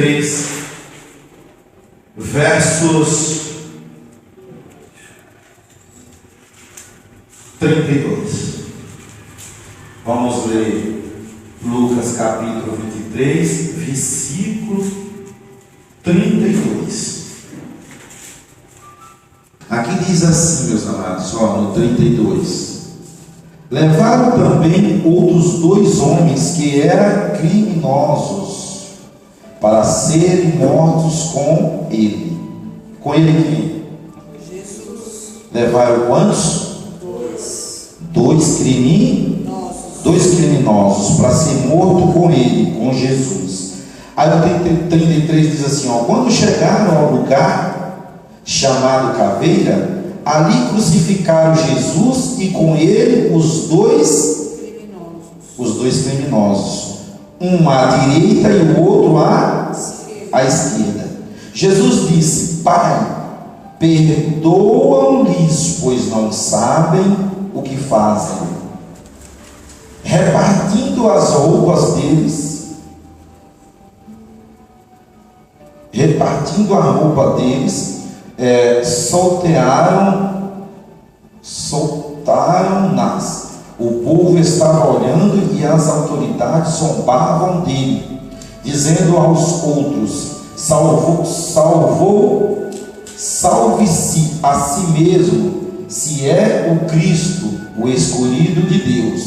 33, versos 32. Vamos ler Lucas capítulo 23, versículo 32. Aqui diz assim, meus amados, no 32: levaram também outros 2 homens que eram criminosos para serem mortos com ele. Com ele quem? Jesus. Levaram quantos? 2 criminosos para ser morto com ele, com Jesus. Aí o 33 diz assim, quando chegaram ao lugar chamado Caveira, ali crucificaram Jesus e com ele os dois criminosos, um à direita e o outro à esquerda. Jesus disse: Pai, perdoa-lhes, pois não sabem o que fazem. Repartindo as roupas deles, soltaram-nas. O povo estava olhando e as autoridades zombavam dele, dizendo aos outros: salve-se a si mesmo, se é o Cristo, o escolhido de Deus.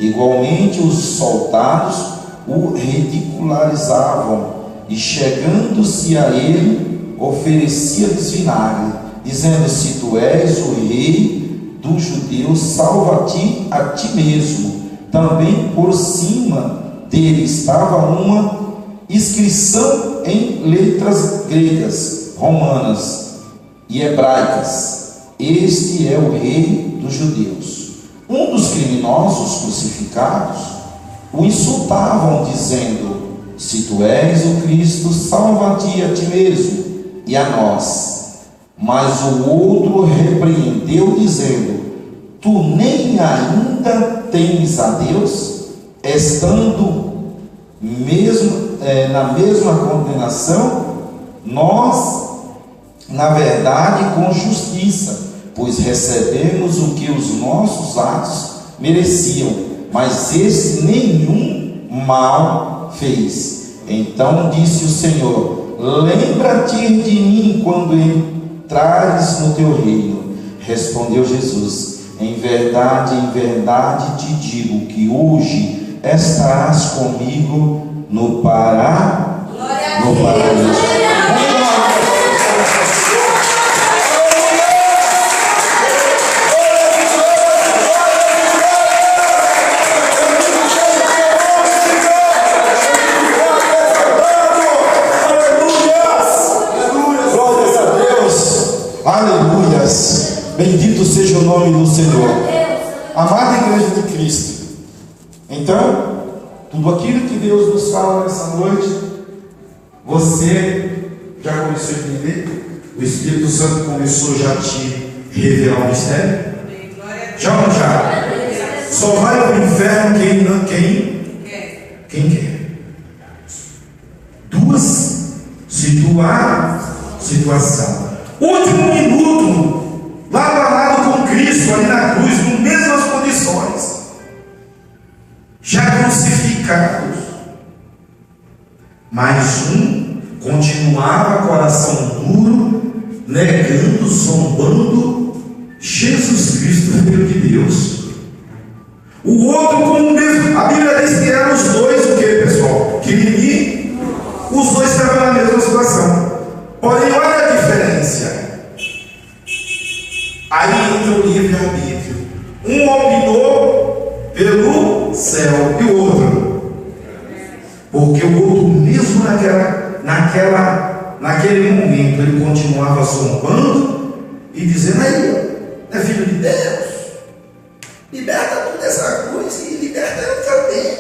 Igualmente os soldados o ridicularizavam, e chegando-se a ele, oferecia-lhes vinagre, dizendo: se tu és o rei dos judeus, salva-te a ti mesmo. Também por cima dele estava uma inscrição em letras gregas, romanas e hebraicas: este é o rei dos judeus. Um dos criminosos crucificados o insultavam, dizendo: se tu és o Cristo, salva-te a ti mesmo e a nós. Mas o outro repreendeu, dizendo: tu nem ainda temes a Deus, estando na mesma condenação? Nós, na verdade, com justiça, pois recebemos o que os nossos atos mereciam, mas esse nenhum mal fez. Então disse o Senhor: lembra-te de mim quando entrares no teu reino. Respondeu Jesus: em verdade te digo que hoje estarás comigo no paraíso. Bendito seja o nome do Senhor. Amada igreja de Cristo, então, tudo aquilo que Deus nos fala nessa noite, você já começou a entender? O Espírito Santo começou já a te revelar o mistério? Já ou não já? Só vai ao inferno quem quer. Duas situação. Último minuto, lado a lado com Cristo, ali na cruz, com mesmas condições, já crucificados. Mas um continuava coração duro, negando, zombando Jesus Cristo, Filho de Deus. O outro com o mesmo. A Bíblia diz que eram os dois, o que, pessoal? Que os dois estavam na mesma situação. Porém, olha a diferença. Aí entra o livre-arbítrio. Um opinou pelo céu e o outro, porque o outro, mesmo naquele momento, ele continuava zombando e dizendo: aí, é filho de Deus, liberta tudo dessa cruz e liberta eu também.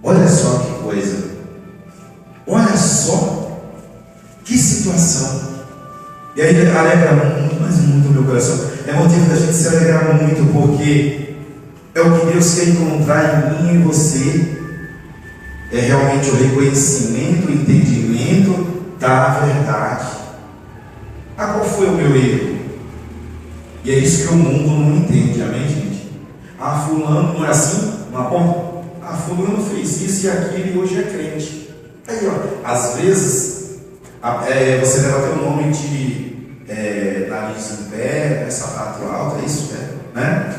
Olha só que coisa, olha só que situação. E aí alegra muito, mas muito o meu coração. É motivo da gente se alegrar muito, porque é o que Deus quer encontrar em mim e em você. é realmente o reconhecimento, o entendimento da verdade. Qual foi o meu erro? E é isso que o mundo não entende, amém, gente? Fulano não é assim? Fulano fez isso e aquilo e hoje é crente. Aí, às vezes, você leva até o nome de nariz em pé, sapato alto, é isso, né?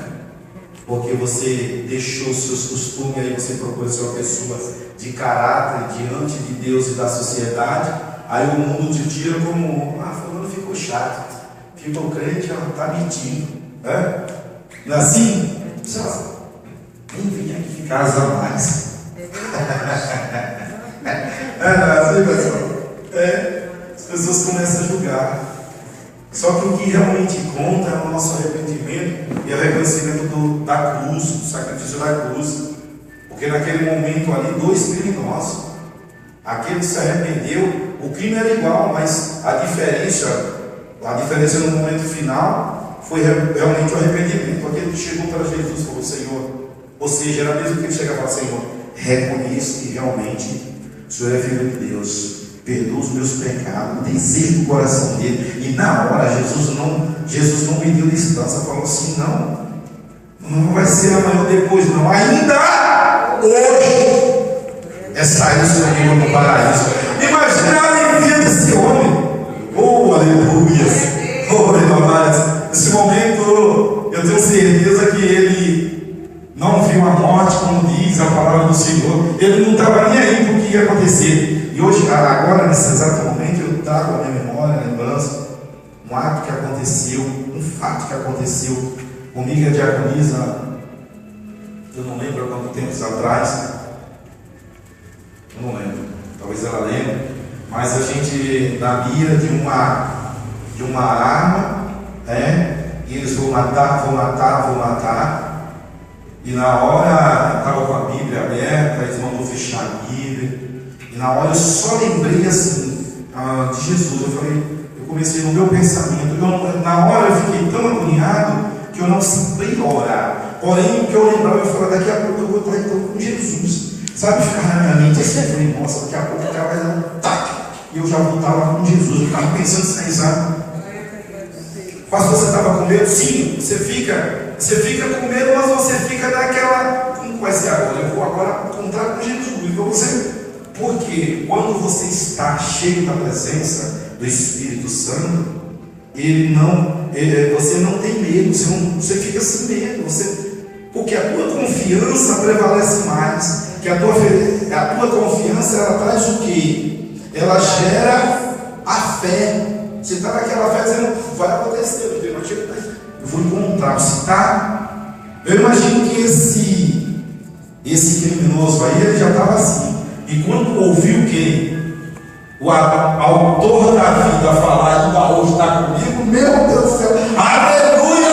Porque você deixou seus costumes, aí você procura ser uma pessoa de caráter diante de Deus e da sociedade, aí o mundo te tira como, fulano ficou chato, ficou crente, está mentindo, né? Não é assim? Nem vem aqui ficar as mais. As pessoas começam a julgar. Só que o que realmente conta é o nosso arrependimento e o reconhecimento da cruz, do sacrifício da cruz. Porque naquele momento ali, 2 criminosos, aquele que se arrependeu, o crime era igual, mas a diferença no momento final foi realmente o arrependimento. Aquele que chegou para Jesus e falou: Senhor, ou seja, era mesmo que ele chegava e falava: Senhor, reconheço que realmente o Senhor é filho de Deus, perdoa os meus pecados, desejo do coração dele. E na hora Jesus não pediu distância, falou assim: não vai ser amanhã ou depois, não, ainda hoje é sair do Senhor no paraíso. Imagina a alegria desse homem. Oh, aleluia, oh, aleluia. Nesse momento eu tenho certeza que ele não viu a morte, como diz a palavra do Senhor. Ele não estava nem aí para o que ia acontecer. E hoje, agora, nesse exato momento, eu trago a minha memória, a lembrança, um ato que aconteceu, um fato que aconteceu comigo e a diaconisa, eu não lembro há quanto tempo atrás, eu não lembro, talvez ela lembre, mas a gente, na mira de uma arma, e eles vão matar, e na hora, eu estava com a Bíblia aberta, eles mandou fechar a Bíblia. E na hora eu só lembrei assim de Jesus. Eu comecei no meu pensamento. Na hora eu fiquei tão agoniado que eu não sabia orar. Porém, o que eu lembrava, eu falava: daqui a pouco eu vou estar então com Jesus. Sabe, ficar na minha mente assim, eu falei: nossa, daqui a pouco o cara vai dar um tac. E eu já voltava com Jesus. Eu estava pensando assim, sabe? Pastor, você estava com medo? Sim, você fica com medo, mas você fica naquela: como vai ser agora? Eu vou agora encontrar com Jesus. Então porque quando você está cheio da presença do Espírito Santo, você não tem medo, você fica sem medo, porque a tua confiança prevalece mais. Que a tua confiança, ela traz o quê? Ela gera a fé. Você está naquela fé dizendo: vai acontecer, eu vou encontrar. Você está. Eu imagino que esse criminoso aí, ele já estava assim. E quando ouviu quem? O autor da vida falar: ainda hoje está comigo, meu Deus do céu, aleluia,